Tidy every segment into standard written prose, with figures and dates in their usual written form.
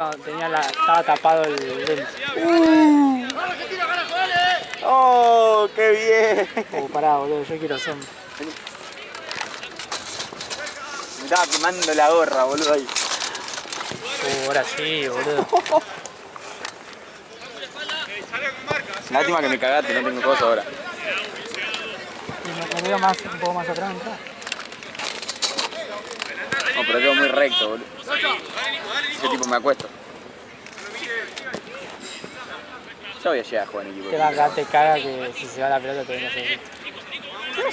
Estaba tapado el lente. ¡Oh, qué bien! Pará, boludo, yo quiero sombra. Me estaba quemando la gorra, boludo, ahí. Ahora sí, boludo. Lástima que me cagaste, no tengo cosa ahora. Me veo más, un poco más atrás, ¿entras? No, pero quedo muy recto, boludo. Ese tipo me acuesto. Ya voy a llegar a jugar en equipo. Que acá te caga que si se va la pelota te viene a seguir.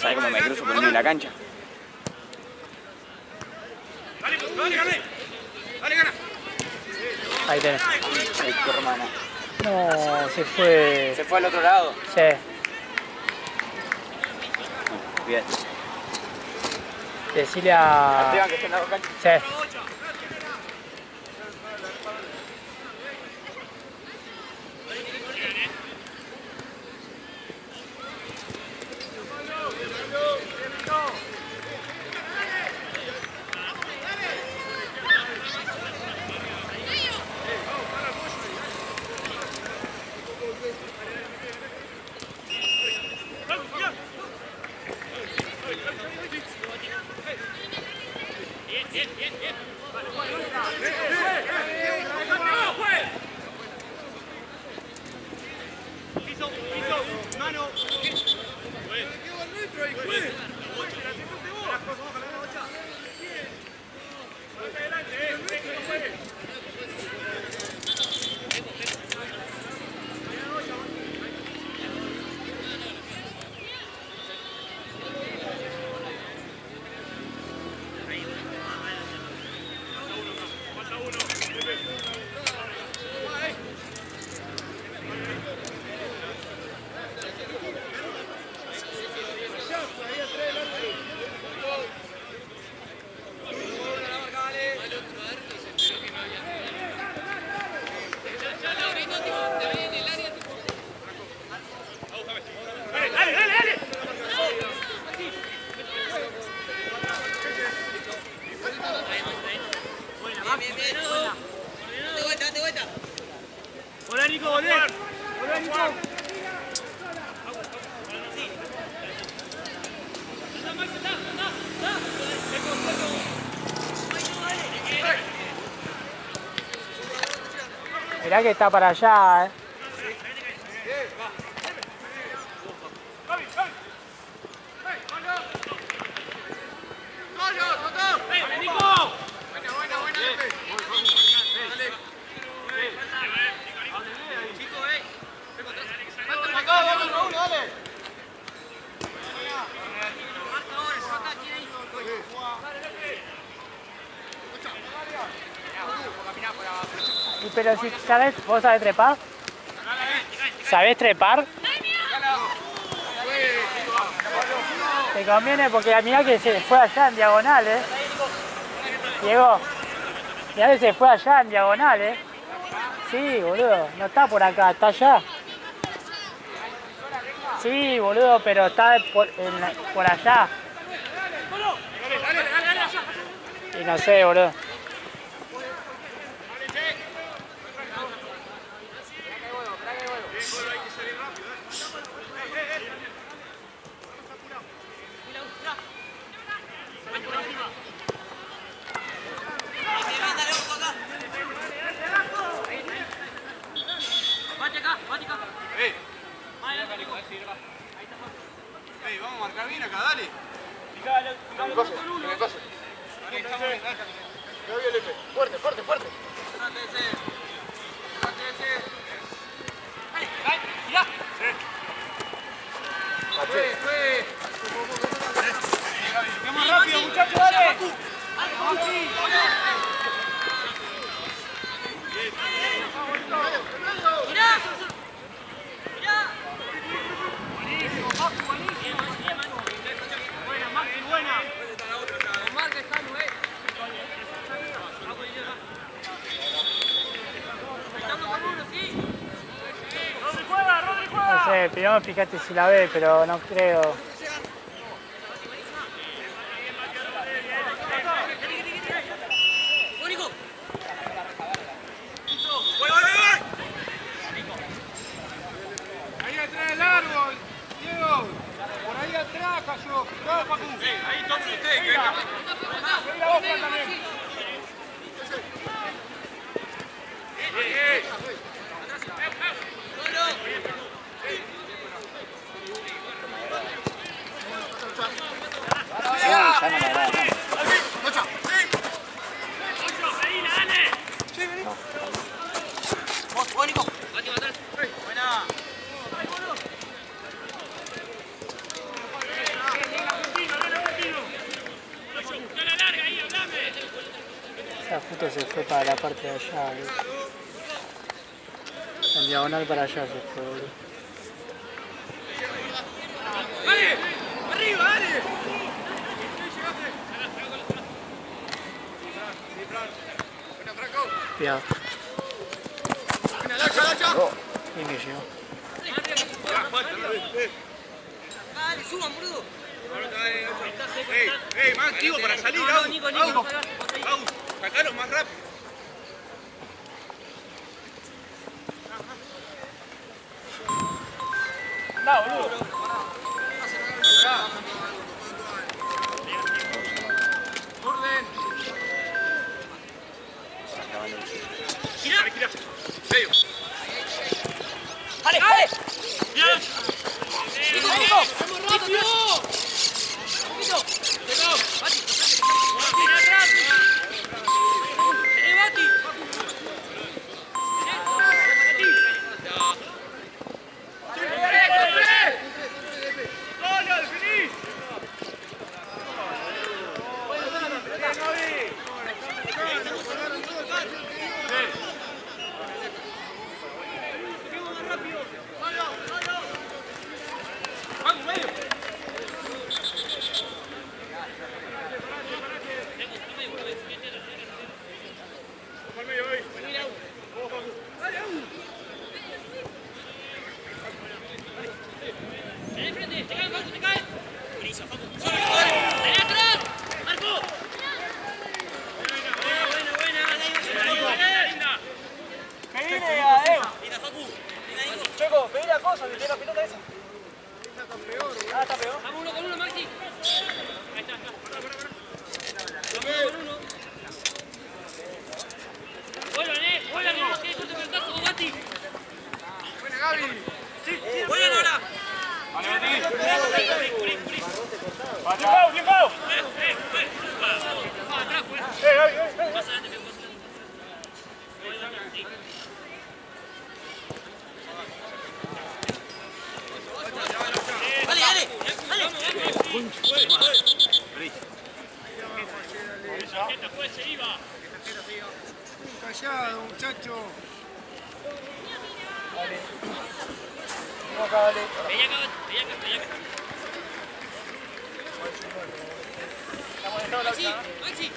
¿Sabes cómo me cruzo por el medio de la cancha? Ahí tenés. Ay, tu hermana. No, se fue. ¿Se fue al otro lado? Sí. Bien. Decile a... Esteban que está en la cancha. Sí. Hola Nico, volvé. Hola Nico. Mirá que está para allá, Pero si sabes, ¿vos sabés trepar? ¿Sabés trepar? Te conviene porque mirá que se fue allá en diagonal, Diego, mirá que se fue allá en diagonal, Sí, boludo, no está por acá, está allá. Sí, boludo, pero está por allá. Y no sé, boludo. Vamos a marcar bien acá, dale. Fuerte, fuerte, fuerte. Vamos rápido, muchachos, dale. Buena, Maxi, buena. Marca está, no es. No sé, primero fíjate si la ve, pero no creo. se fue para la parte de allá, boludo. En diagonal para allá se fue, boludo. ¡Dale! ¡Arriba, dale! Cuidado. ¡Lacha, lacha! Bien que llegó. Dale, suban, boludo. ¡Ey, más activo para salir! No, Nico, ¡Vamos! ¡Sacalo más rápido! ¡No, boludo! Orden. ¡Girá! ¡Girá! ¡Medio! ¡Dale, dale! ¡Nico, Nico! ¡Vamos rápido! ¡Nico! ¡Bati! ¡Bati! ¡Bati! ¡Gol, definís! ¡Vamos, medio! ¡Al medio, hoy! ¡Ven enfrente! ¡Te cae, Facu, te cae! ¡Brisa, Facu! ¡Ven atrás! ¡Marco! ¡Buena! ¡Linda! ¡Pedile a Evo! ¡Linda, Facu! ¡Linda, Nico! Checo, pedile a Cosa, que tiene la pelota esa. Ah, está peor. ¡Vamos uno con uno, Maxi! Ahí está, está. Vamos uno con uno. ¡Vuelvan, no quede corto pelotazo, Bati! ¡Buena, Gaby! ¡Vuelvan ahora! ¡Tiempo, tiempo! Atrás, pues. Gaby! Más adelante, me puedo. Dale, dale, esta fue, se iba. Callado, muchacho. Dale. No, acá, dale. Veía acá. Estamos en la Maxi, Maxi.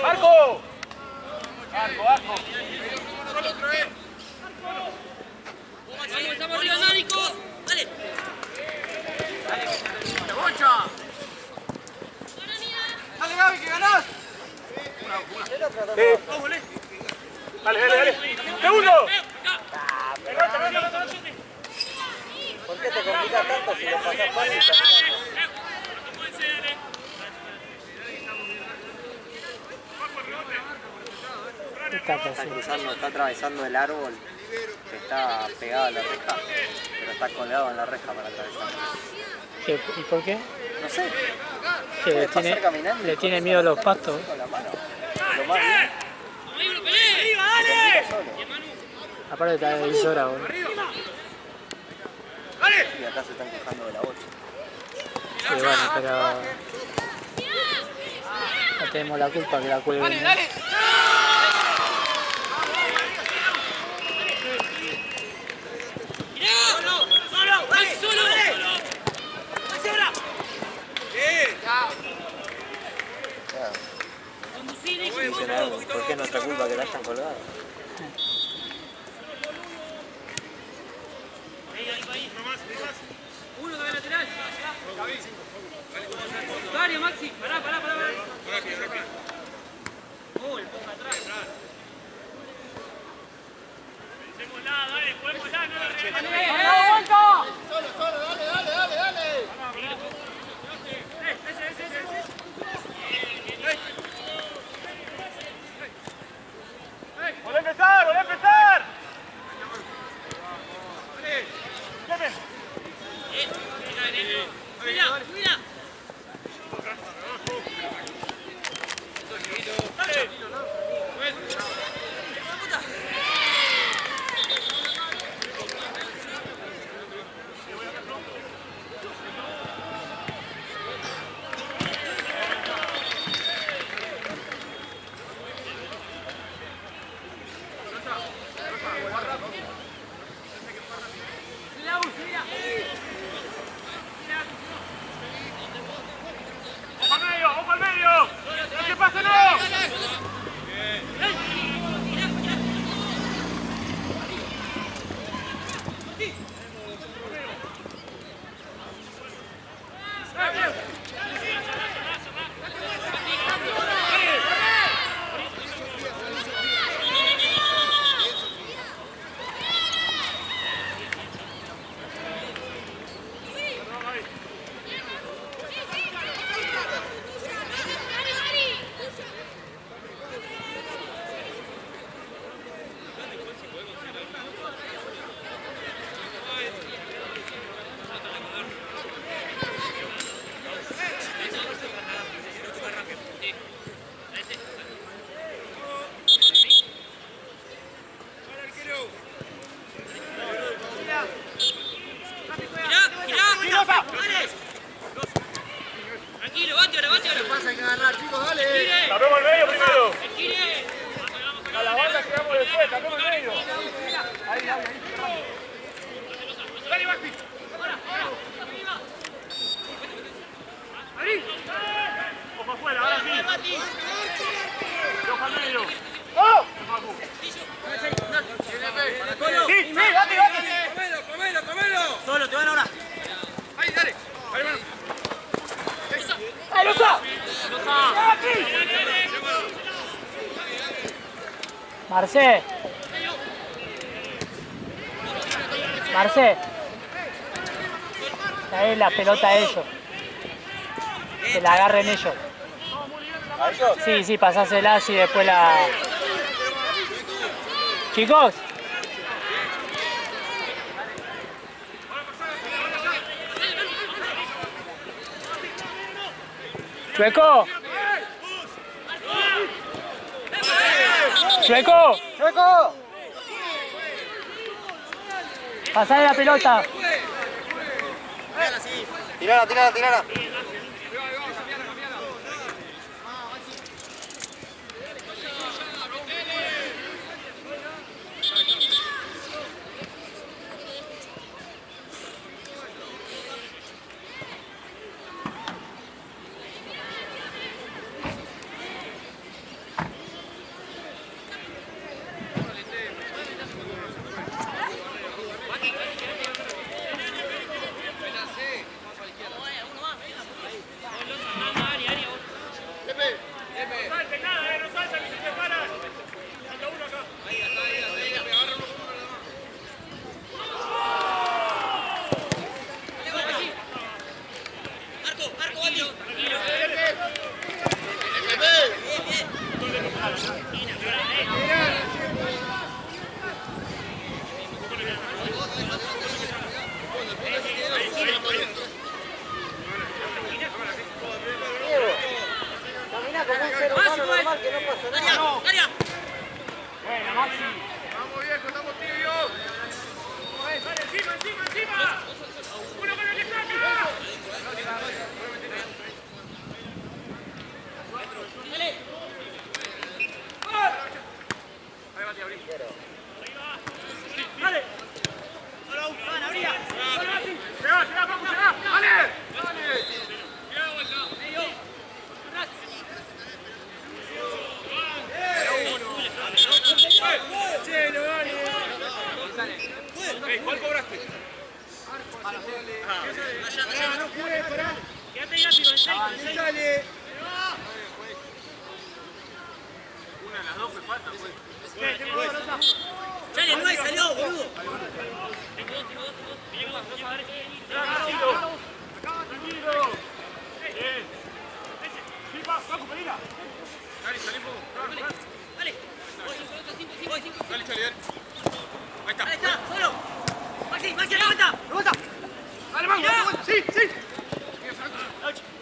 ¡Marco! ¡Arco! ¡Otra vez! Vamos, estamos arriba, Nánico. Dale. ¡Bocha! ¡Dale, Gaby, que ganás! Dale. ¡Segundo! ¿Por qué te complicas tanto si lo pasás fácil? Está atravesando el árbol que está pegado a la reja, pero está colgado en la reja para atravesar. ¿Y por qué? No sé, Que puede pasar caminando. le tiene miedo a los pastos. Con la mano. Lo más bien, Vamos ahí, pelea. se complica solo. Y Manu. Aparte está de 10 horas, boludo. Y acá se están quejando de la bocha. Sí, bueno, pero... No tenemos la culpa que la cuelguen. Dale. ¡Solo! ¡Maxi, solo! ¡Maxi, ahora! Claro. Conducir, Nico. Dicen algo, ¿por qué es nuestra culpa que la hayan colgado? Ahí. Uno que va lateral. Varios, Maxi. Pará. Oh, el poco atrás. Pensémosla, dale, juguémosla, no la regalemos. Dale. ¡Volvé a empezar! Mira. Tranquilo, bate ahora. Pasa, hay que agarrar, chicos, dale. Gire. Tapemos el medio primero. Gire. A la banda quedamos después, tapemos el medio. Ahí. Dale, Basti. Ahí. Ojo afuera, ahora sí. Ojo al medio. ¡Oh! Sí, Bati. Comelo. Solo, te van ahora. Ahí, dale. Ahí, mano. ¡Ahí, Luza! Marcé. Ahí la pelota a ellos. Que la agarren ellos. ¿A ellos? Sí, pasásela y después la... Chicos. Chueco. Pasá de la pelota. Tirala. Vamos, viejo, estamos tibios. Encima. Uno con el que está acá. Ahí va, tío, abrí. Dale. Llegá, Paco, llegá. Dale. ¿Cuál cobraste? No puede, pará. Quédate ya, tiro, en sale. Una de las dos fue falta, pues. Dale, no hay salió, boludo. Tranquilo. Bien. Sí, Paco, pedila. Dale, salí un poco. Dale. Dale, Charlie, dale. Ahí está. Ahí está, solo. Maxi, levanta. Dale, Mango, sí.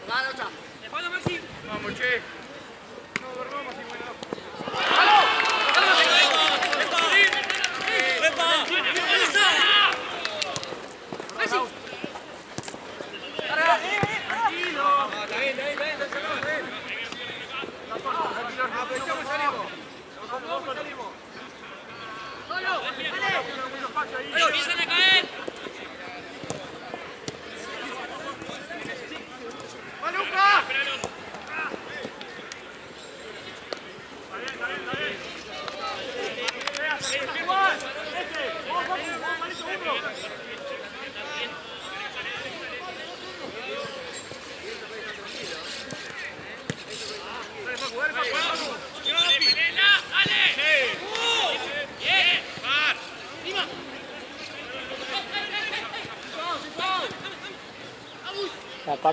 Dale, otra. Le falta Maxi. Vamos, che. No dormamos sin buena. Tranquilo. Está bien. Aprovechamos y salimos. Solo, empiezan a caer. ¡Va, Lucas!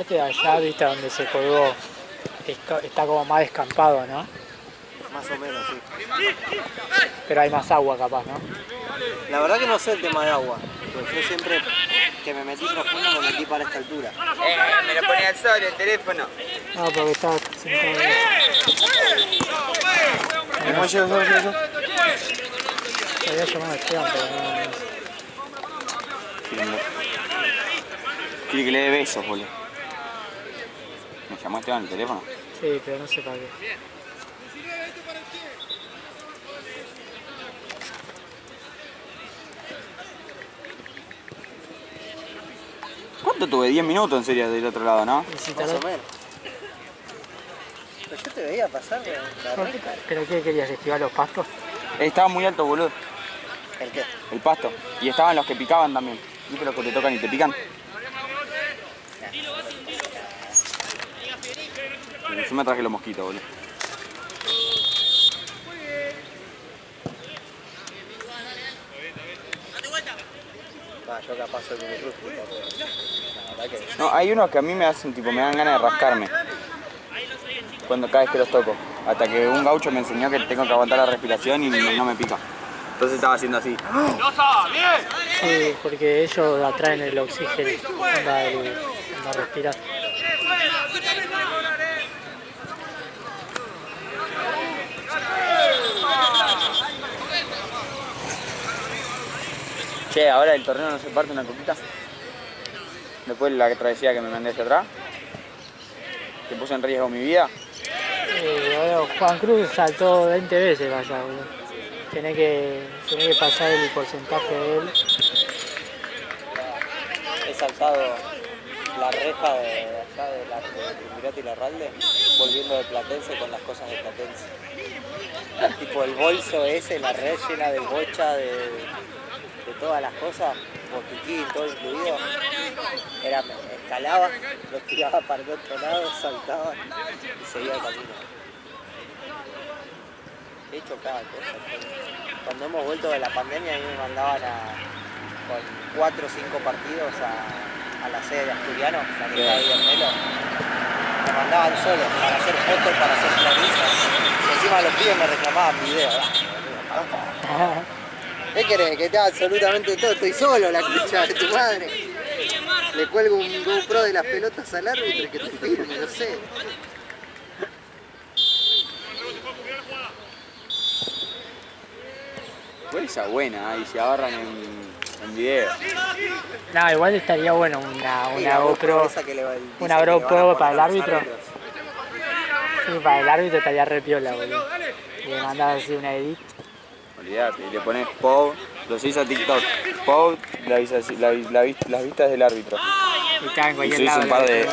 parte de allá, viste, donde se colgó, está como más descampado, ¿no? Más o menos, sí. Pero hay más agua capaz, ¿no? La verdad que no sé el tema de agua. Pues yo siempre que me metí profundo me metí para esta altura. Me lo ponía al sol el teléfono. No, porque está sentado ahí. ¿Cómo llego yo? Todavía llamado a Esteban, pero no. Quiere que le dé besos, boludo. ¿Me llamó Esteban el teléfono? Sí, pero no sé para qué. ¿Cuánto tuve? 10 minutos en serio del otro lado, ¿no? Más o menos. Pero yo te veía pasar la reja. ¿Pero qué querías? ¿Esquivar los pastos? Estaba muy alto, boludo. ¿El qué? El pasto. Y estaban los que picaban también. ¿Viste los que te tocan y te pican? Y encima traje los mosquitos, boludo. Yo capaz soy muy rústico, pero la verdad que... No, hay unos que a mí me hacen, tipo, me dan ganas de rascarme. Cada vez que los toco. Hasta que un gaucho me enseñó que tengo que aguantar la respiración y no me pica. Entonces estaba haciendo así. Sí, porque ellos atraen el oxígeno cuando respiras. Che, ahora el torneo no se parte una coquita. Después de la travesía que me mandé hacia atrás. Que puse en riesgo mi vida. Ahora Juan Cruz saltó 20 veces allá, boludo. Tenés que pasar el porcentaje de él. He saltado la reja de allá de Triunvirato y Larralde, volviendo de Platense con las cosas de Platense. Tipo el bolso ese, la red llena de bocha, de todas las cosas, botiquín, todo incluido. Escalaba, lo tiraba para el otro lado, saltaba y seguía el camino. He hecho cada cosa. Cuando hemos vuelto de la pandemia, a mí me mandaban con 4 o 5 partidos a la sede de Asturiano, la que está ahí en Melo. Me mandaban solo para hacer fotos, para hacer clarisas. Y encima los pibes me reclamaban videos. ¿Qué querés? Que te haga absolutamente todo. Estoy solo, la concha de tu madre. Le cuelgo un GoPro de las pelotas al árbitro y que te firme, no sé. Igual esa buena, y se agarran en video. No, igual estaría bueno una GoPro. Esa que Una GoPro para el árbitro. Sí, para el árbitro estaría re piola, boludo. Y le mandás así una edit. Olvídate, y le pones POV, lo seguís a TikTok. POV, las vistas del árbitro. Y estaba en Y cualquier subís lado. un par de...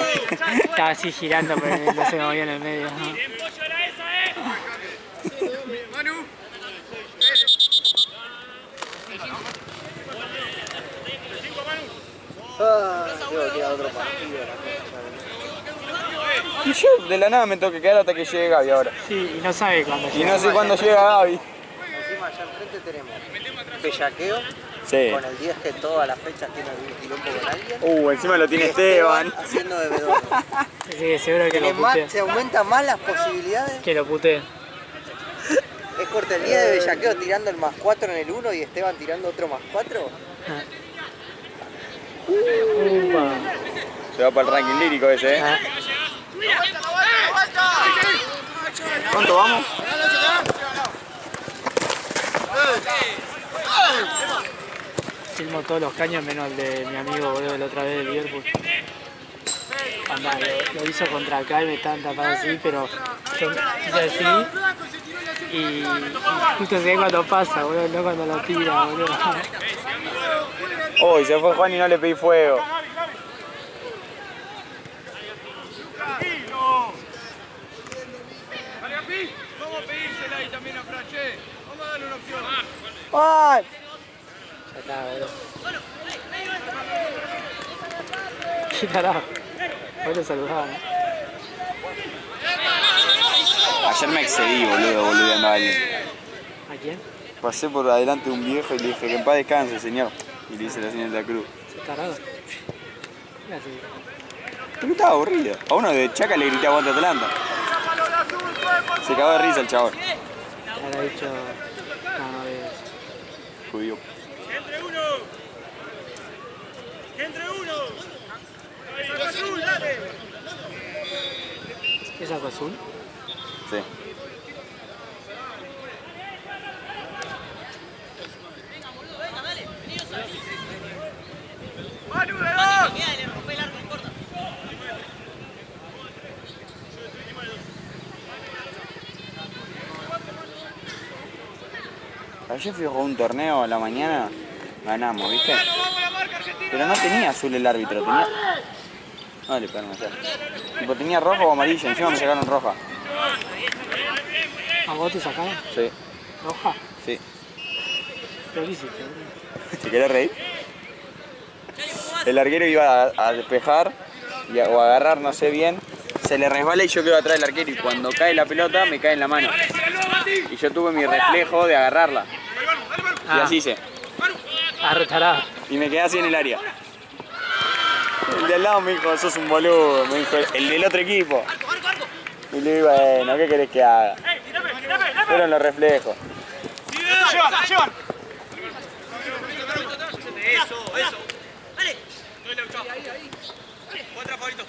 Estaba así girando, pero no se movía en el medio. ¿No? Tengo que ir a otro partido. Y yo de la nada me tengo que quedar hasta que llegue Gaby ahora. Sí, y no sabe cuándo Y llega. no sé cuándo llega Gaby. Encima allá enfrente tenemos bellaqueo, Sí. con el 10 que todas las fechas tiene algún quilombo con alguien. Encima lo tiene Esteban. Haciendo de bedorro. Sí, seguro que lo putea. Se aumentan más las posibilidades. Que lo putee. Es corte el día de bellaqueo tirando el +4 en el 1 y Esteban tirando otro +4. Upa. Se va para el ranking lírico ese, ¿eh? Ah. ¿Cuánto vamos? Filmo todos los caños menos el de mi amigo, boludo, la otra vez de Liverpool. Anda, lo hizo contra acá y me estaban tapando así, pero yo hice así y justo se ve cuando pasa, boludo, no cuando lo tira, boludo. Uy, se fue Juan y no le pedí fuego. Vamos a pedírsela ahí también a Frache. Vamos a darle una opción. ¡Ay! Ya está, boludo. Qué tarado. Vos lo saludabas, ¿no? Ayer me excedí, boludeando a alguien. ¿A quién? Pasé por adelante de un viejo y le dije que en paz descanse, señor. Y le hice la señal de la cruz. ¿Se tarado? ¿Qué hace? Porque estaba aburrido. A uno de Chaca le grité aguante Atlanta. Se cagó de risa el chabón. Le habrá dicho... No, es... Judío. ¡Entre uno! ¡Entre uno! ¡Saco azul, dale! ¿Qué saco azul? Sí. ¡Manu, de Mati, dos! que queda, le rompe el arco, no importa. Ayer fui a jugar un torneo a la mañana, ganamos, ¿viste? Pero no tenía azul el árbitro, tenía... No le pegaron allá. Tipo, tenía rojo o amarillo, encima me sacaron roja. ¿A vos te sacaron? Sí, ¿Roja? sí. ¿Pero qué hiciste, boludo? ¿Te querés reír? El arquero iba a despejar o a agarrar, no sé bien. Se le resbala y yo quedo atrás del arquero y cuando cae la pelota me cae en la mano. Y yo tuve mi reflejo de agarrarla. Y así hice. Arretará. Y me quedé así en el área. El de al lado me dijo, sos un boludo, me dijo el del otro equipo. Y le digo, bueno, ¿qué querés que haga? Fueron los reflejos. ¡Llevan, llevan! Eso. Dale. Otra favorito.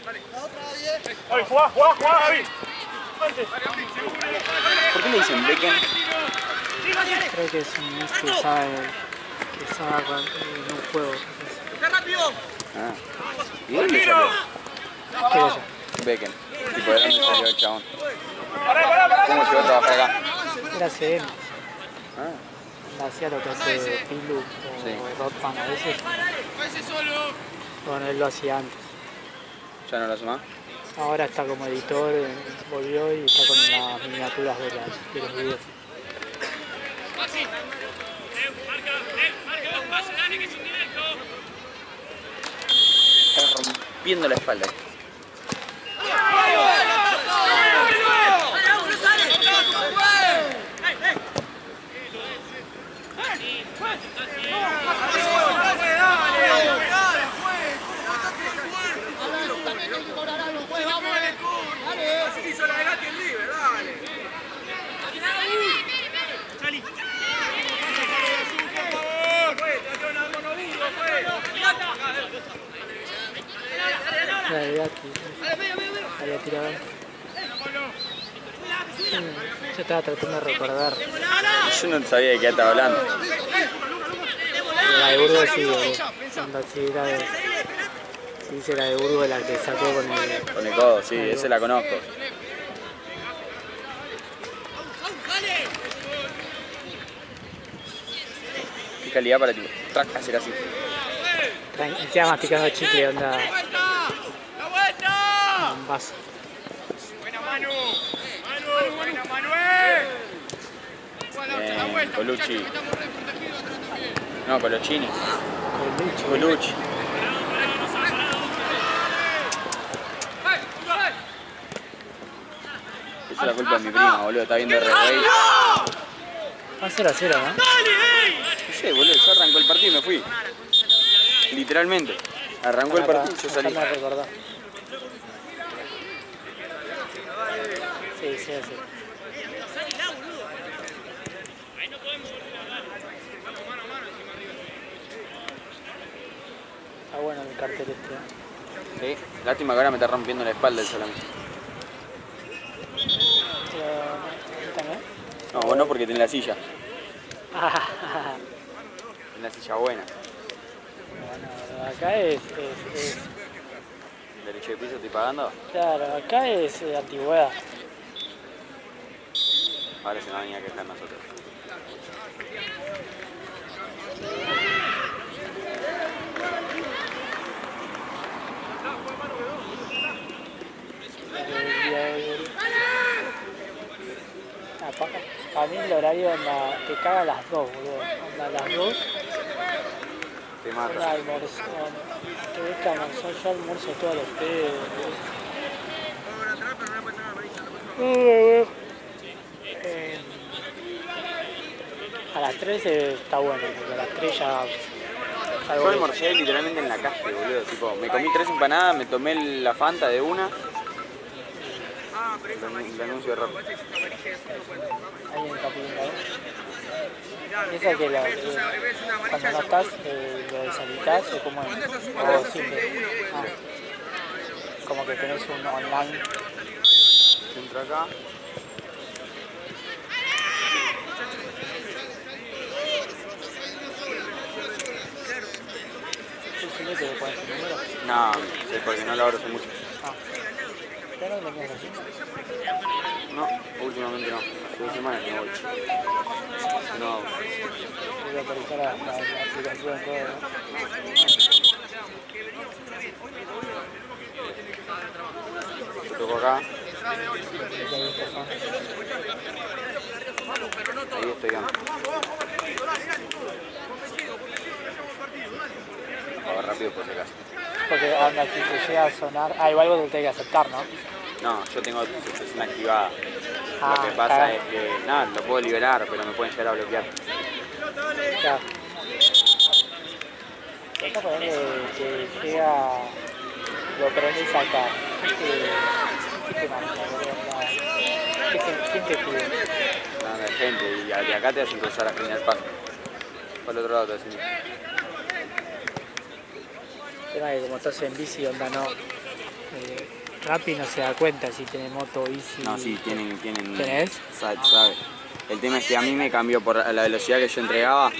Dale, jugá, David. ¿Por qué le dicen Becken? Creo que es un mes que sabe en un juego. ¡Está rápido! Ah. ¿Y dónde salió? ¿Qué es eso? Becken. Tipo, ¿de dónde salió el chabón? Pará. ¿Cómo llegó a trabajar acá? Era CM. Ah. Hacía lo que hace Pilu o Sí. Rodman a veces. Bueno, él lo hacía antes. ¿Ya no lo hace más? Ahora está como editor, volvió y está con las miniaturas de los videos. Maxi. Marca, pase, dale, que es indirecto. Está rompiendo la espalda. La verdad que había tirado. Yo estaba tratando de recordar. Yo no sabía de qué estaba hablando. La de Burgos sí, cuando sí era de... Sí, dice la de Burgos, la que sacó con el... Con el codo, sí, ese la conozco. Qué calidad para tipo, track, hacer así. Encima masticando chicle, onda... Un vaso. Buena Manu. Buena Manuel. Colucci. No, Colochini. Colucci. Colucci. Esa es la culpa de mi prima, boludo. Está viendo R-Way. Va 0-0, ¿no? No sé, boludo. Yo arrancó el partido y me fui. Literalmente. Arrancó el partido y yo salí. Déjame recordar. Sí, sí, sí. Está bueno el cartel este, ¿eh? Sí, lástima que ahora me está rompiendo la espalda el solamente. ¿También? No, vos no porque tenés la silla. Ah, Tenés la silla buena. bueno, acá es... Derecho de piso estoy pagando. Claro, acá es antigüedad. Ahora se nos va a venir a quejar nosotros. Para mí el horario onda, te caga a las 2, boludo. Onda, a las 2, Te onda, mata. almuerzo. Te ves que almorzó, yo almuerzo todos los pedos. A las 3 está bueno, porque a las 3 ya Salvo Yo que- almorcé literalmente en la calle, boludo. Tipo, me comí 3 empanadas, me tomé la Fanta de una. El anuncio raro. Ahí en Capilla. Esa que cuando no estás, lo deshabilitás o cómo es. O simple. Ah. Como que tenés un online. Entro acá. ¿Tú sí que le pones tu número? No, sí, porque no lo abro hace mucho. Ah. ¿Ya no lo tenías así? No, últimamente no. Hace 2 semanas que no voy. No, Voy a actualizar la aplicación todo. yo toco acá. Y ahí está son. Ahí estoy dando. Apagar rápido por si acaso. Porque anda, si te llega a sonar. Ah, igual vos lo tenés que aceptar, ¿no? No, yo tengo suspensión activada. Ah, Lo que pasa cagá. es que, nada, lo puedo liberar, pero me pueden llegar a bloquear. Claro. Acá ponele que llega. Lo prendes acá. ¿Qué te manda? ¿Quién te pide? Nada, de gente, y de acá te hacen cruzar a General Paz. Por el otro lado te hacen. El tema es que como estás en bici, onda no. Rappi no se da cuenta si tiene moto, bici. No, sí, tienen. ¿Tenés? Sabe. El tema es que a mí me cambió por la velocidad que yo entregaba,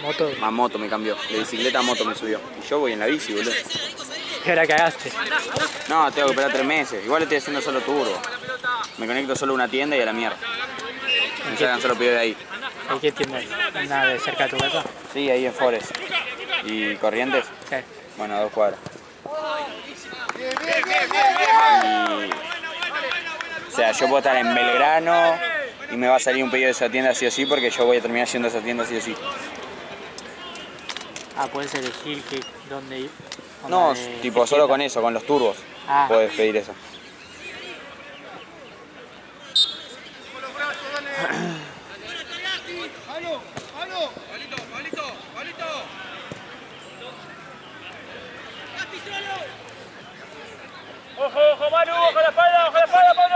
Moto. más moto me cambió. De bicicleta a moto me subió. Y yo voy en la bici, boludo. Y ahora cagaste. No, tengo que esperar 3 meses. Igual estoy haciendo solo turbo. Me conecto solo a una tienda y a la mierda. Me sacan solo pedido de ahí. ¿Y qué tienda es? ¿Una de cerca de tu casa? Sí, ahí en Forest. ¿Y Corrientes? Sí. Bueno, a 2 cuadras. O sea, yo puedo estar en Belgrano y me va a salir un pedido de esa tienda sí o sí porque yo voy a terminar yendo a esa tienda sí o sí. Ah, puedes elegir dónde ir. No, Onda de- tipo qué solo tienda. con eso, con los turbos. Ah. Puedes pedir eso. ¡Ojo, ojo, Manu! ¡Ojo la espalda, Manu!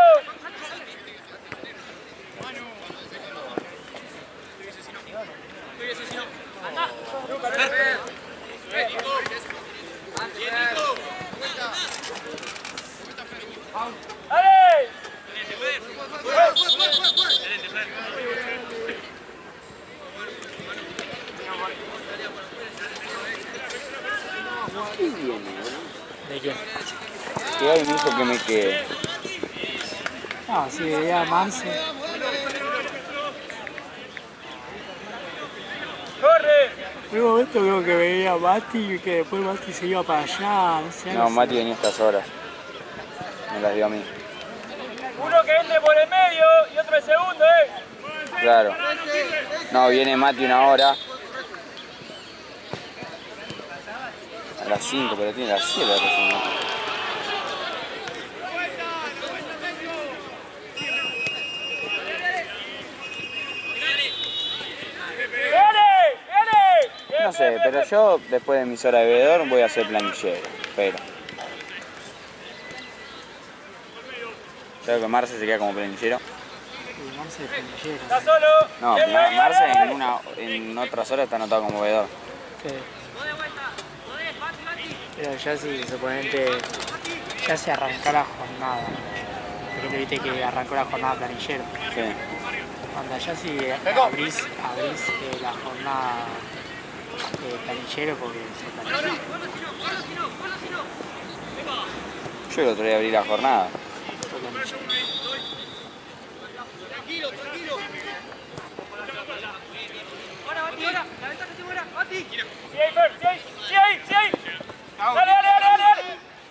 ¡Dale! ¿Qué viene, boludo? ¿De quién? Que hoy me dijo que me quede. No, si veía a Marce. ¡Corre! En un momento creo que veía a Mati y que después Mati se iba para allá. No sé. No, Mati venía a estas horas. Me las dio a mí. Uno que entre por el medio y otro el segundo, Claro. No, viene Mati una hora. A las 5, pero tiene las 7 recién. Mati. No sé, pero yo después de mis horas de bebedor voy a ser planillero. Pero. Creo que Marce se queda como planillero. Y Marce de Planillero. ¡Está solo! No, Marce en otras horas está anotado como bebedor. Sí. Pero ya si suponente ya se arrancó la jornada. Porque viste que arrancó la jornada planillero. Sí. Onda, ya si abrís la jornada planillero porque se planillero. Yo el otro día abrí la jornada. ¡Sí ahí! ¡Dale!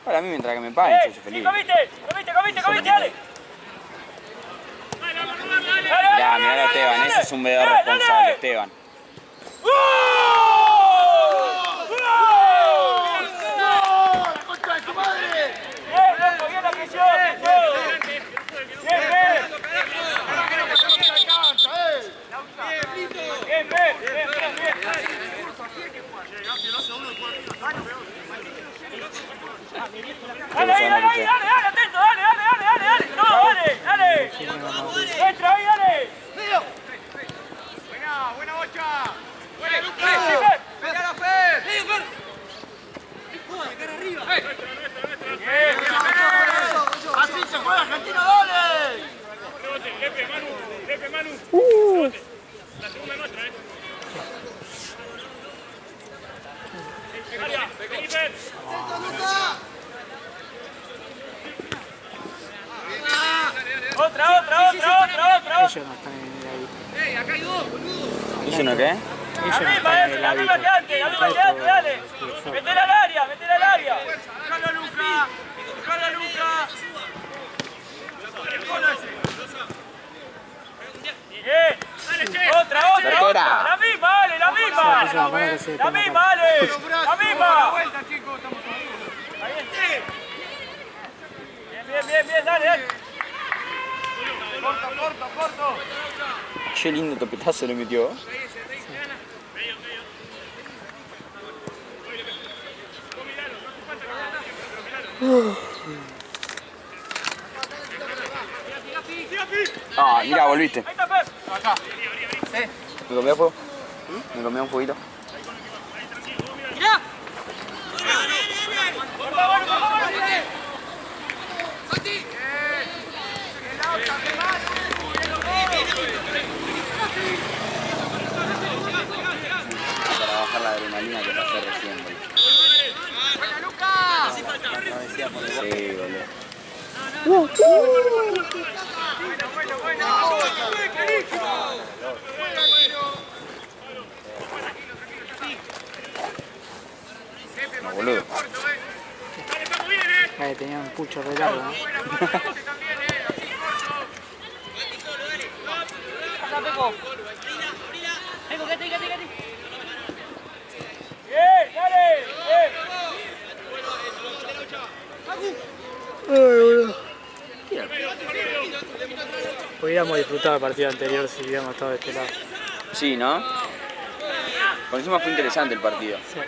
Para mí, mientras que me paguen, yo soy feliz. ¡Comiste, dale! Mirá a Esteban, ese es un bebedor responsable, Esteban. ¡Bien la presión! ¡Bien! Dale, ahí, dale, ahí, dale, dale, atento, dale, dale, dale, dale, dale. No, dale, dale. Entra ahí, dale. Buena bocha. Buena, Lucas. Pegala, Fer. Joda, cara arriba. Así se juega Argentina, dale. Lepe, Manu. La segunda nuestra, Otra. Ellos no están en el hábito. Acá hay dos, boludo. ¿Hizo uno qué? Ellos no están en el La hábito. misma que antes, dale. Metela al área. Dejalo a Luca. Bien. Otra. Cerquera. La misma, Ale, la misma. La misma, Ale. La misma. Vuelta, chicos, estamos todos. Bien, dale. Corto. Qué lindo topetazo le metió. Ah, mira, volviste. Ahí está, Fer. ¿Me comió fuego? ¿Me comió un fueguito? Mirá. Para bajar la adrenalina que pasé recién, boludo. Sí, boludo. No, boludo. Ahí tenía un pucho re largo, ¿no? Vengo, quédate. Bien, dale. Hubiéramos disfrutado el partido anterior si hubiéramos estado de este lado. Sí, ¿no? Por encima fue interesante el partido. Sí.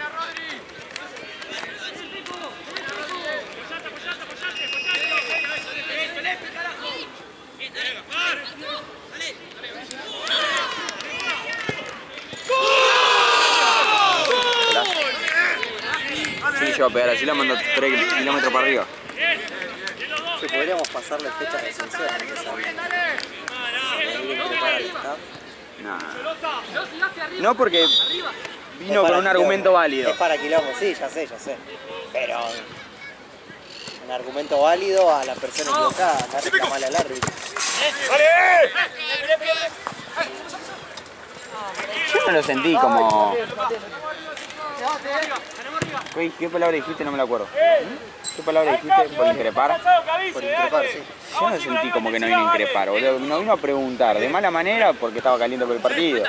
Sí, yo voy a pegar así, la mando 3 kilómetros para arriba. Sí, podríamos pasarle fechas de sanción antes a venir a increpar al staff. Nah. No, porque vino con un argumento válido. Es para quilombo, sí, ya sé. Pero un argumento válido a la persona equivocada, andar a reclamarle al árbitro. Yo no lo sentí como... ¿Qué palabra dijiste? No me la acuerdo. ¿Qué palabra dijiste? ¿Por increpar? Por increpar, sí. Yo no sentí como que no vino a increpar, boludo. No vino a preguntar de mala manera porque estaba caliente por el partido.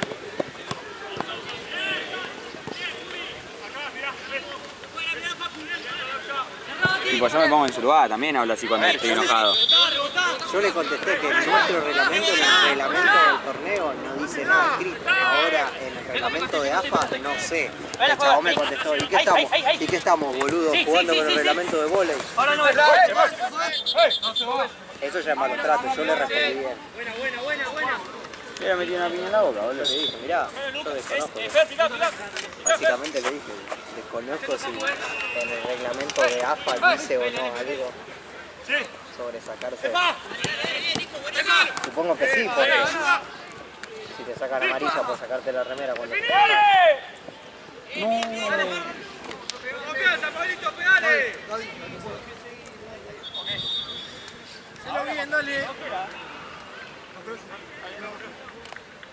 Tipo, yo me pongo en su lugar, también hablo así cuando estoy enojado. Yo le contesté que en nuestro reglamento, en el reglamento del torneo, no dice nada escrito. Ahora, en el reglamento de AFA, no sé. El chabón me contestó, ¿y qué estamos, boludo? Jugando con el reglamento de vóley. Ahora no es. Eso ya es malo trato, yo le respondí bien. Buena. Le había metido una piña en la boca, boludo. Le dije, mirá, yo desconozco. Básicamente le dije, desconozco si en el reglamento de AFA dice o no algo sobre sacarse. Supongo que sí, porque si te sacan amarilla por sacarte la remera cuando te Confianza, Pablito, pegale. Se lo bien, dale.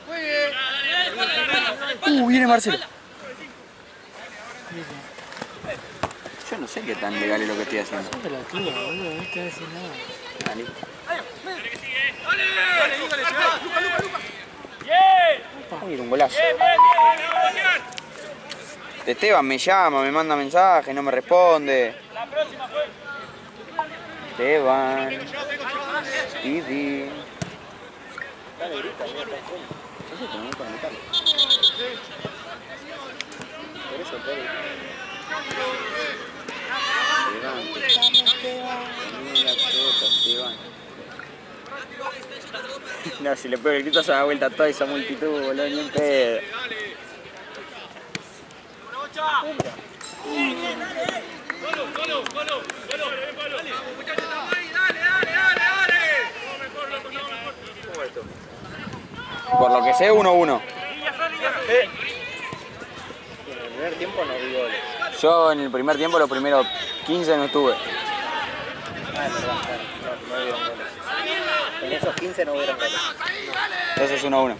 Muy bien. Viene Marcelo. Yo no sé qué tan legal es lo que estoy haciendo. No te la tira, boludo, no te va a decir nada. Ah, listo. Dale, dígale, Luca. Uy, era un golazo. Esteban me llama, me manda mensaje, no me responde. Esteban. Stevie. Por eso, Peri. No, si le pego el grito se da vuelta toda esa multitud, boludo, ni un pedo. Por lo que sé, 1-1. En el primer tiempo no vi goles. Yo en el primer tiempo, los primeros 15 no estuve. Ah, es verdad, claro. No hubieron goles. En esos 15 no hubieron goles. Entonces 1-1.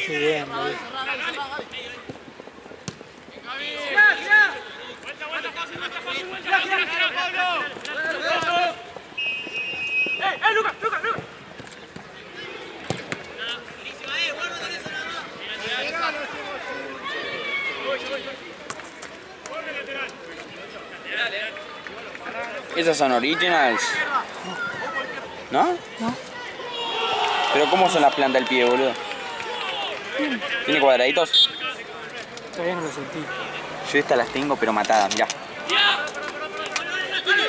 Qué bien, boludo. Lucas! Esas son originals. ¿No? No. Pero ¿cómo son las plantas del pie, boludo? ¿Tiene cuadraditos? Todavía no lo sentí. Yo estas las tengo pero matadas, mirá.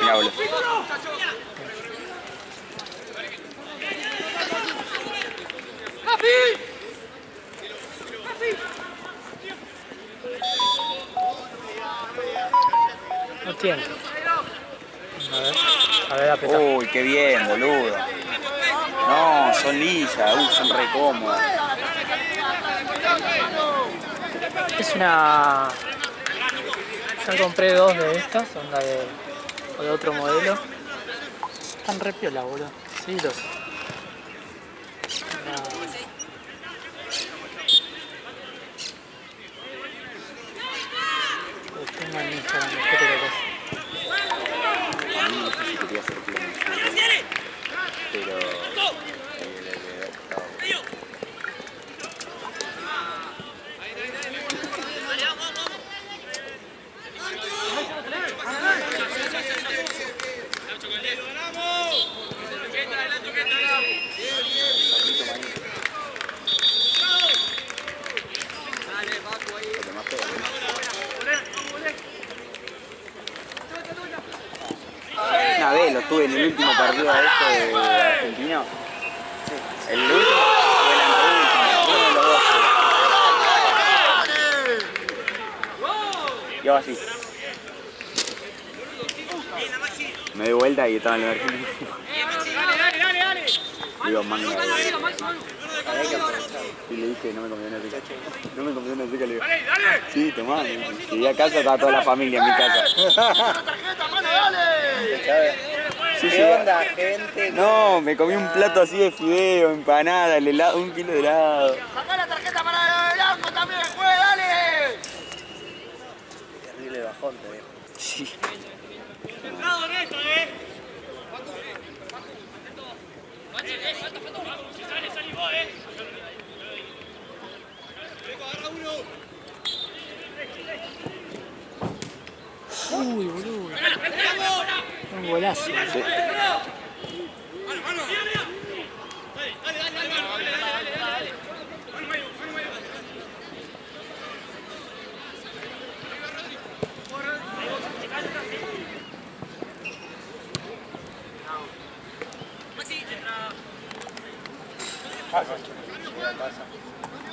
Mirá, boludo. No tiene. A ver, apretá. Uy, qué bien, boludo. No, son lisas, son re cómodas. Es una... Yo compré 2 de estas, onda de otro modelo. Están re piola, boludo. Sí, los... Los tengo en Instagram, después te lo paso. A mí no sé si quería hacer pleno, pero... Una vez lo tuve en el último partido de esto de Argentina. El último o el anteúltimo, uno de los dos. Y hago así. Me doy vuelta y estaba en el Argentina. Digo, manga. Y le dije, no me conviene una rica. No me conviene una rica, le digo. Sí, tomá. Llegué a casa, estaba toda la familia en mi casa. Sí, ¿Qué onda, gente? No, me comí un plato así de fideo, empanada, el helado, 1 kilo de helado. ¡Sacá la tarjeta para el arco también, juega, dale! Terrible bajón, te dejo. Sí. Centrado en esto, Uy, boludo. Un golazo. Sí.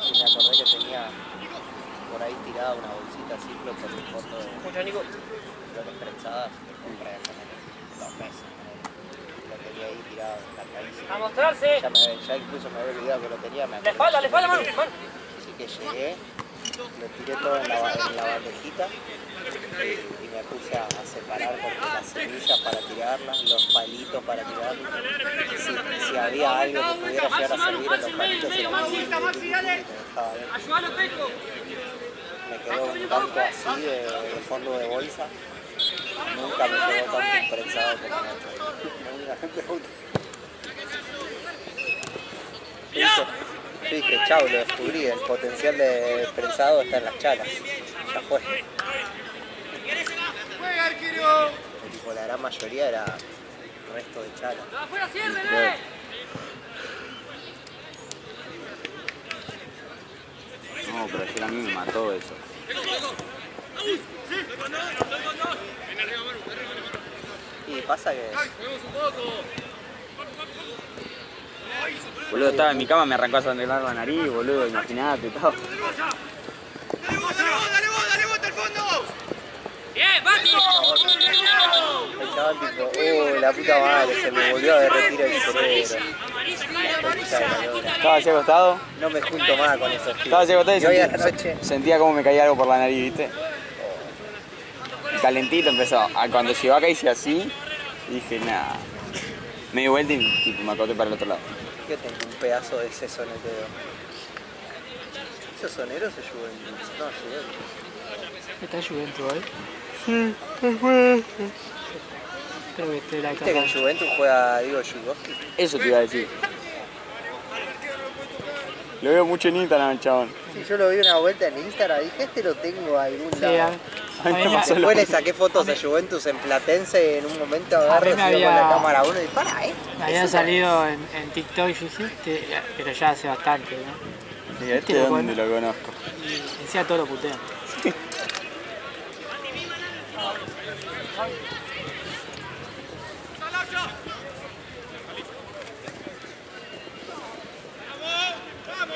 Y me acordé que tenía por ahí tirada una bolsita así, pero por el fondo de flores prensadas que compré hace 2 meses. Lo tenía ahí tirado, cargadísimo. ¡A mostrarse! Ya incluso me había olvidado que lo tenía. ¡Le espalda, mano! Así que llegué, lo tiré todo en la bandejita y me puse a separar porque las semillas para tirarlas, los palitos para tirarlas. Si había algo que pudiera llegar a servir en los palitos, se lo dejaba ver. Me quedó un tanto así de fondo de bolsa. Nunca me pegó tanto un prensado como Nacho. Nunca me pegó. Yo dije, chau, lo descubrí, el potencial de prensado está en las chalas. Ya fue. Tipo, la gran mayoría era resto de chalas. No, pero ayer a mí me mató eso. Y pasa que Boludo, estaba en mi cama, me arrancó a sangrar la nariz, boludo, imaginate y todo. ¡Dale vos, hasta el fondo! ¡Bien, Bati! el chaval tipo, la puta madre, se me volvió a derretir el cerebro. Estaba así acostado, No me junto más con esos tíos. estaba así acostado y Y hoy a la noche, sentía como me caía algo por la nariz, ¿viste? Y calentito empezó. Cuando llegó acá hice así, y dije, nada. Me di vuelta y tipo, me acosté para el otro lado. yo tengo un pedazo de seso en el dedo. ¿Esos soneros se Juventus? No, Juventus. ¿Está Juventus hoy? Sí, creo que esté la ¿Viste que cara. en Juventus juega Diego Yugoski? Eso te iba a decir. Lo veo mucho en Instagram, chabón. Sí, yo lo vi una vuelta en Instagram y dije, este lo tengo a algún Sí, lado. A mí me mí- pasó lo Después le mismo. saqué fotos a Juventus en Platense y en un momento agarro me y sigo había- con la cámara a uno y para, me había salido en TikTok y yo dije, pero ya hace bastante, ¿no? Sí, este de dónde lo conozco. Y encima todo lo putean.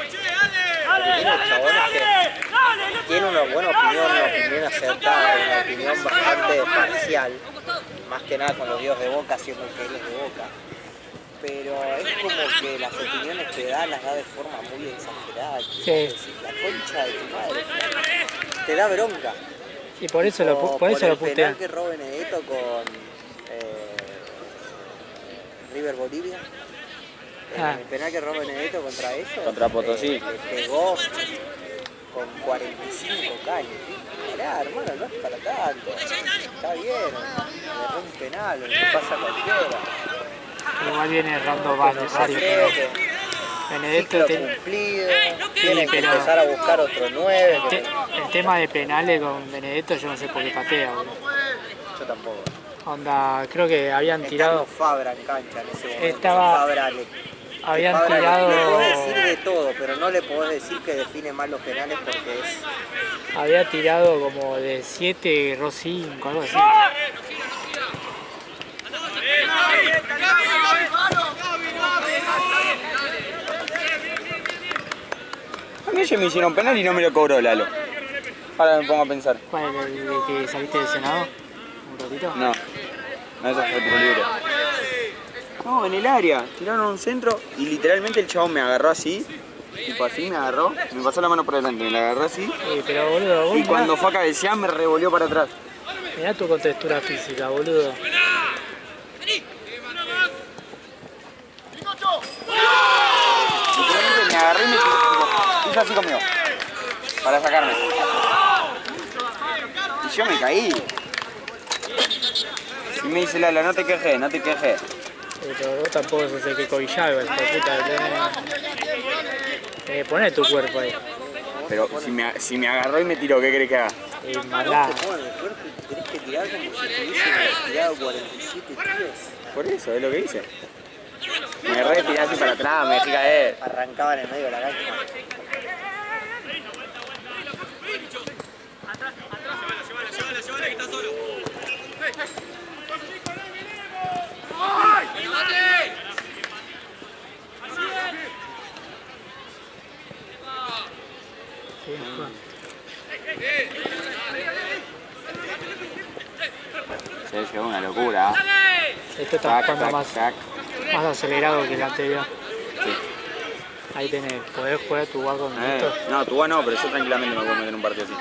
Tiene chabones que tiene una buena opinión, una opinión acertada, una opinión bastante parcial, más que nada con los dios de Boca, siendo que él es de Boca. Pero es como que las opiniones que da las da de forma muy exagerada. Sí. Es decir, la concha de tu madre. Te da bronca. Y por eso lo, Como por eso el lo penal putean. que robó Benedetto con River Bolivia. Ah. El penal que robó Benedetto contra ellos. Contra Potosí. Le pegó con 45 caños. Mirá, hermano, no es para tanto. Está bien, es un penal, lo que pasa a cualquiera. Igual viene errando No varios. se cree, Benedetto ciclo tiene- cumplido, tienen que pero- empezar a buscar otro 9. el tema de penales con Benedetto yo no sé por qué patea, boludo. Yo tampoco. Onda, creo que habían Estando tirado, Fabra en cancha en ese momento. Estaba- Fabra habían Fabra tirado, le podés decir de todo, pero no le podés decir que define mal los penales porque es... había tirado como de 7, erró 5, algo así. A mí ellos me hicieron penal y no me lo cobró Lalo. Ahora me pongo a pensar. ¿Cuál es el de que saliste lesionado? ¿Un ratito? No, no, eso fue tiro libre. No, en el área, tiraron un centro y literalmente el chabón me agarró así, tipo así me agarró, me pasó la mano por delante, me la agarró así Pero boludo, vos y cuando fue a cabecear me revolvió para atrás. mirá tu contextura física, boludo. Literalmente me agarré y me hizo así conmigo, para sacarme. Y yo me caí. Y me dice Lalo, no te quejes, no te quejes. Pero vos tampoco sos el que cobillaba, hijo de puta. Tenés que poner tu cuerpo ahí. Pero si me agarró y me tiró, ¿qué querés que haga? Y mandá. Te ponen el cuerpo y te tenés que tirar como si tuviesen tirado 47 tiros. Por eso, es lo que hice. Me re tiré así para atrás, me dejé caer. Arrancaba en el medio de la cancha. Sí, mejor. Se llegó una locura. Esto está jugando más acelerado que el anterior. Sí. Ahí tenés, podés jugar tu guaco con esto. No, tú no, pero yo tranquilamente me puedo meter en un partido así.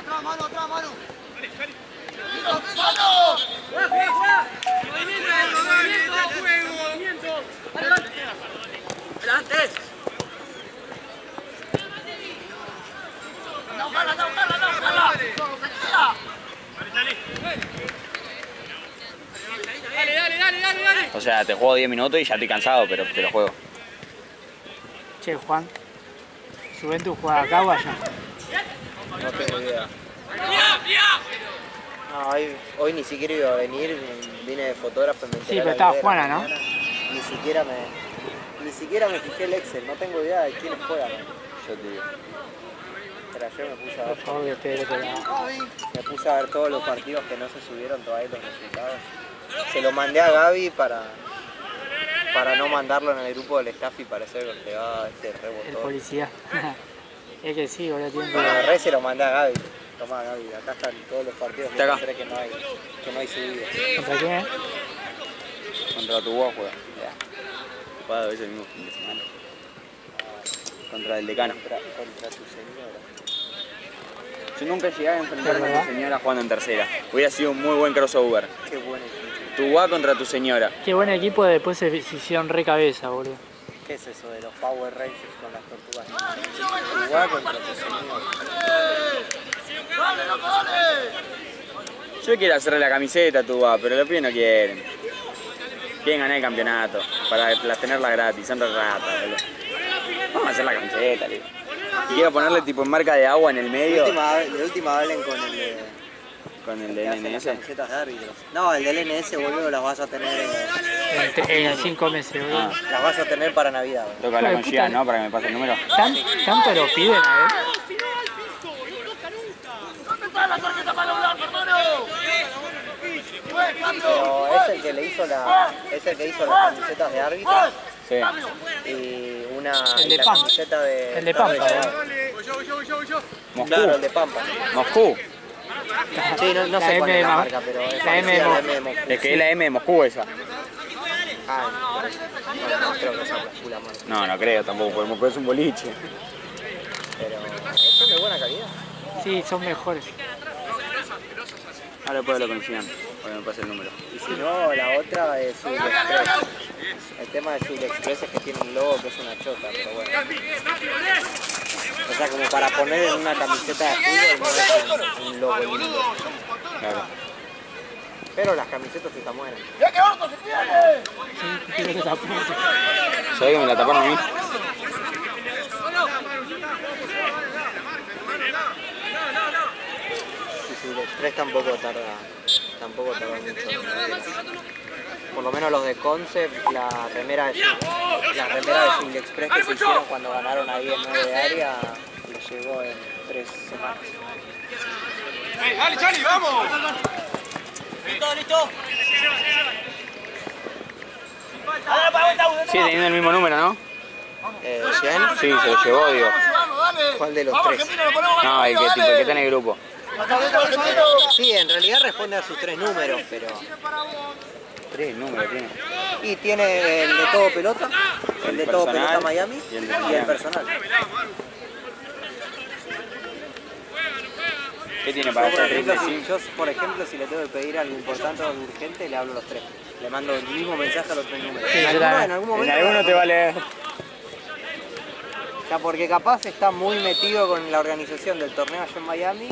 O sea, te juego 10 minutos y ya estoy cansado, pero te lo juego. Che, Juan, ¿Juventus juega acá o allá? No tengo idea. No, hoy ni siquiera iba a venir, vine de fotógrafo y me enteré. Sí, pero a las estaba 10 de la Juana, ¿no? mañana. Ni siquiera me fijé el Excel, no tengo idea de quiénes juegan. Yo te digo. Pero ayer me puse a Por ver, favor, que te me puse a ver todos los partidos que no se subieron todavía los resultados. Se lo mandé a Gaby para no mandarlo en el grupo del staff y parecer que le va el rebotón. policía. Es que sí, boludo, tiene Bueno, que... re se lo mandé a Gaby. Tomá Gaby, acá están todos los partidos Está acá. encontré que no hay subida. ¿Contra quién? Contra tu juega. Juega a veces el mismo fin de semana. Contra el decano. Contra tu señora. Yo nunca llegué a enfrentarme a ¿Verdad? tu señora jugando en tercera. Hubiera sido un muy buen crossover. Qué buen equipo. Tubá contra tu señora. Qué buen equipo, después se hicieron re cabeza, boludo. ¿Qué es eso de los Power Rangers con las tortugas? Igual contra tu señora. Yo quiero hacerle la camiseta a Tubá, pero los pibes no quieren. Quieren ganar el campeonato, para tenerla gratis, son re ratas, boludo. Vamos a hacer la camiseta, tío. Y quiero ponerle tipo en marca de agua en el medio. De última hablen con el de... Con el que de hacen las LNS. camisetas de árbitros. No, el del LNS, boludo, las vas a tener En 5 meses, boludo. las vas a tener para Navidad, boludo. Toca la Hijo de con puta. Gian, ¿no? Para que me pase el número. Tanto lo piden, a ver. Pero es el que le hizo las camisetas de árbitros Sí. y El de la Pampa. camiseta de... El de Pampa, Claro, Moscú. el de Pampa. Moscú. Sí, no La sé cuál M es la de marca, pero es la M parecida a la de M de Moscú. Es que es la M de Moscú esa. Ah, no creo que sea la marca. No, no creo tampoco, porque Moscú es un boliche. Pero son de buena calidad. Sí, son mejores. Ahora después lo con Gian, para que me pase el número. Y si no, la otra es Sud Express. El tema de Sud Express es que tiene un logo que es una chota, pero bueno. O sea, como para poner en una camiseta de fútbol no es un logo lindo. Claro. Pero las camisetas están buenas. Sí, quiero que te apunte. ¿Sabés que me la taparon a mí? Y Sud Express tampoco tarda mucho. Por lo menos los de Concept, la remera de Sud Express que se hicieron cuando ganaron ahí en 9 de área, les llegó en 3 semanas. ¡Dale, Chali, vamos! Sí, teniendo el mismo número, ¿no? ¿Jen? Sí, se lo llevó, digo. ¿Cuál de los tres? No, el que está en el grupo. Sí, en realidad responde a sus 3 números, pero... 3 números tiene. Y tiene el de todo pelota, el de todo personal pelota Miami y el de y el Miami. personal. ¿Qué tiene para hacer triple? Sí. Yo, por ejemplo, si le tengo que pedir algo importante o algo urgente, le hablo a los 3. Le mando el mismo mensaje a los 3 números. Sí, En yo también. algún En momento... alguno te va a leer. O sea, porque capaz está muy metido con la organización del torneo allá en Miami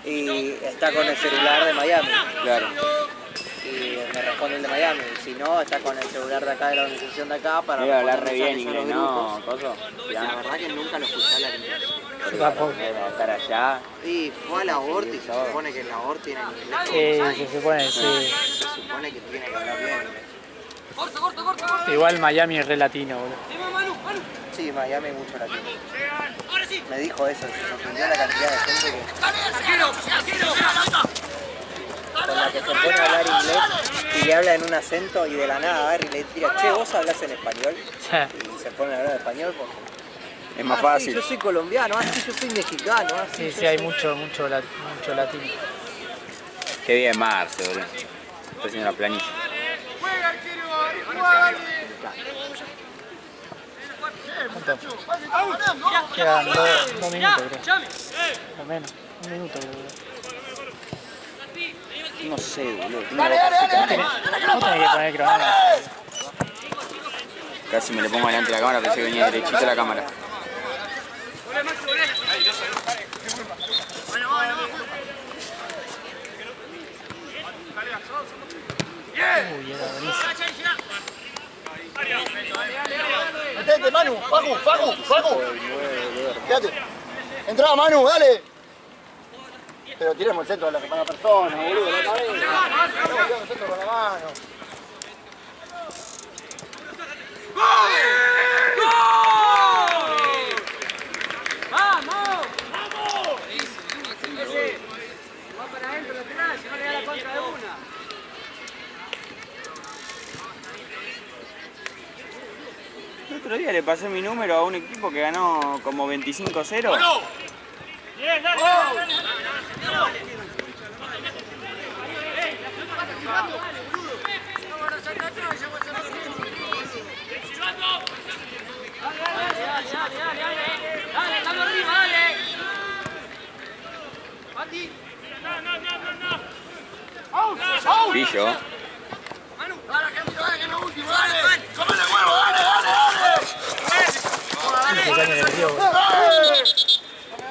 y está con el celular de Miami. Claro. Y me responde el de Miami. Si no, está con el celular de acá de la organización de acá para Iba a hablar re responder bien mensajes a inglés, los ¿no? grupos. ¿Coso? La verdad que nunca lo escuché hablar inglés. Yo tampoco. Iba a estar allá. Y fue a la Horta y se supone que en la Horta tiene inglés. Se supone, sí. Se supone que tiene que hablar bien inglés. Igual Miami es re latino, boludo. Sí, Miami hay mucho latino. Me dijo eso, se sorprendió la cantidad de gente con la que se pone a hablar inglés y le habla en un acento y de la nada agarra y le tira, che, ¿vos hablas en español? Y se pone a hablar en español porque... Es más Sí, fácil. yo soy colombiano, sí, yo soy mexicano, Sí, yo sí, hay soy- mucho latino. Qué bien Marce, boludo. Está haciendo la planilla. ¿Cuánto? Quedan 2 minutos, creo. O menos, 1 minuto, creo. No sé, boludo. Vos tenés que poner cronómetro. Casi me le pongo delante de la cámara, pensé que venía derechito a la cámara. Uy, era buenísimo. Metete, Manu, Facu. Quédate. Entrá, Manu, dale. Pero tiremos el centro a la persona, boludo, la cabeza. Tiremos el centro con la mano. ¡Vamos! Ese va para adentro lateral, si no le da la contra de una. El otro día le pasé mi número a un equipo que ganó como 25-0. Bien, dale. Dale, estamos arriba, dale. Mati. Pillo.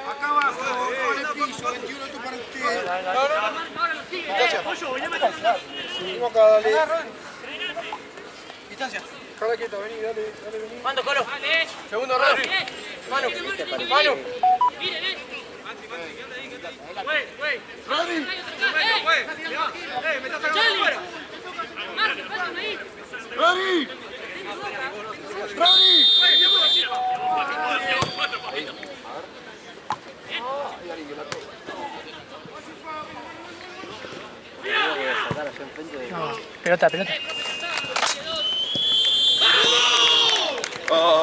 Acá abajo, en el piso, 21 tú para usted. Vamos acá, dale. Distancia. Jala quieto, vení, dale. ¿Cuándo, Colo? Segundo round. Manu. Manu. Ready. Ready. No, pelota. Oh.